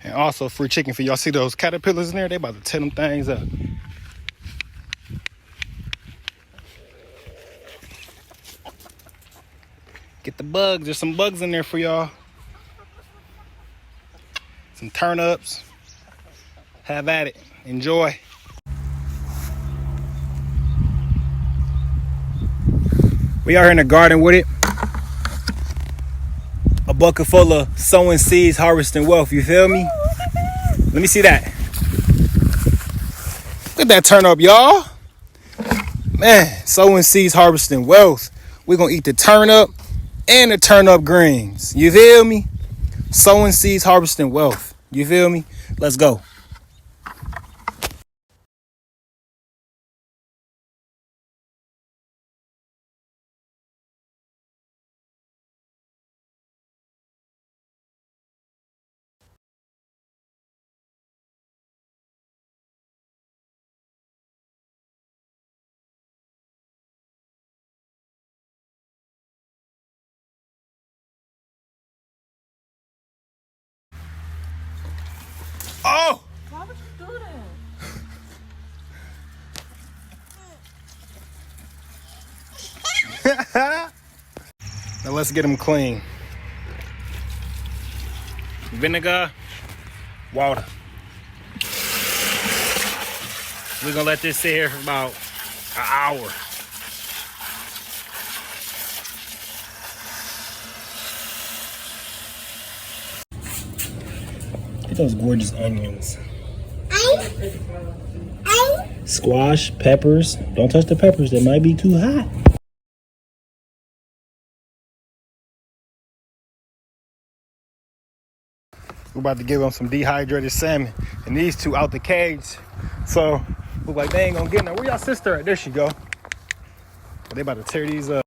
And also free chicken for y'all. See those caterpillars in there? They about to tear them things up. Get the bugs. There's some bugs in there for y'all. Some turnips. Have at it. Enjoy. We are here in the garden with it. A bucket full of sowing seeds, harvesting wealth. You feel me? Let me see that. Look at that turnip, y'all. Man, sowing seeds, harvesting wealth. We're going to eat the turnip and the turnip greens. You feel me? Sowing seeds, harvesting wealth. You feel me? Let's go. Oh! Why would you do that? Now let's get them clean. Vinegar, water. We're gonna let this sit here for about an hour. Look at those gorgeous onions. Squash, peppers. Don't touch the peppers, they might be too hot. We're about to give them some dehydrated salmon. And these two out the cage. So, look like they ain't gonna get no. Where y'all sister at? There she go. But they about to tear these up.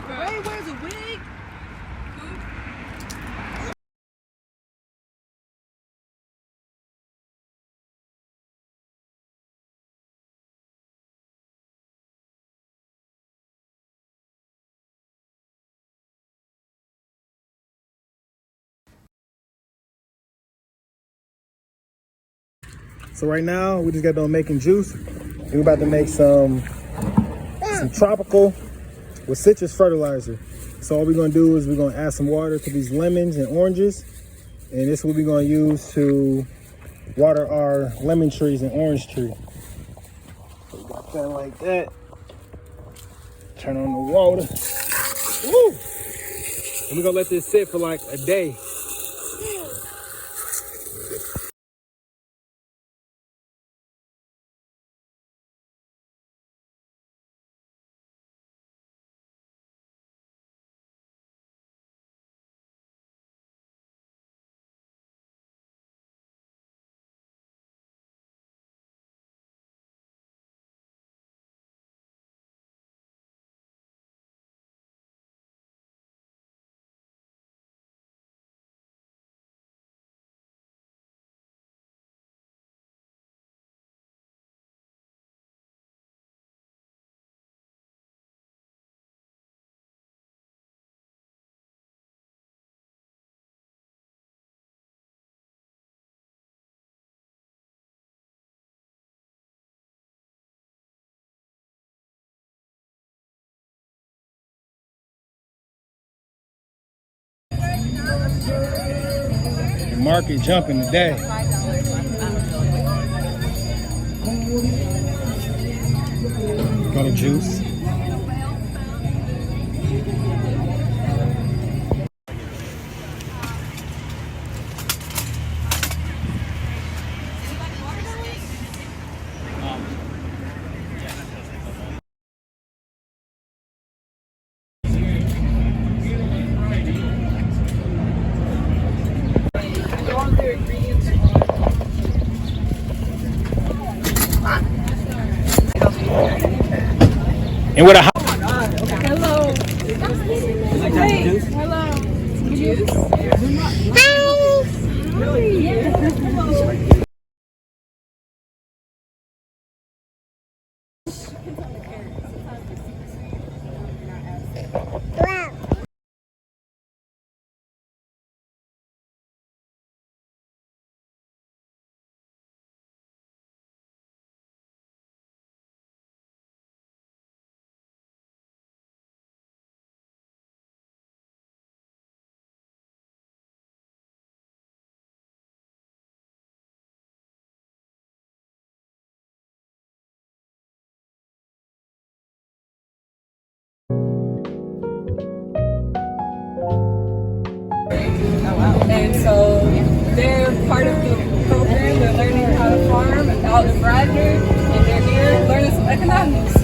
Ray wears a wig. So right now, we just got done making juice. We're about to make some tropical with citrus fertilizer. So all we're gonna do is we're gonna add some water to these lemons and oranges. And this is what we're gonna use to water our lemon trees and orange tree. So we got that like that. Turn on the water. Woo! And we're gonna let this sit for like a day. Market jumping today. Got a juice. And with a hot Hello. Wait, hello. Juice? And so they're part of the program. They're learning how to farm out in Bradford, and they're here learning some economics.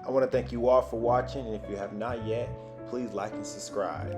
I want to thank you all for watching, and if you have not yet, please like and subscribe.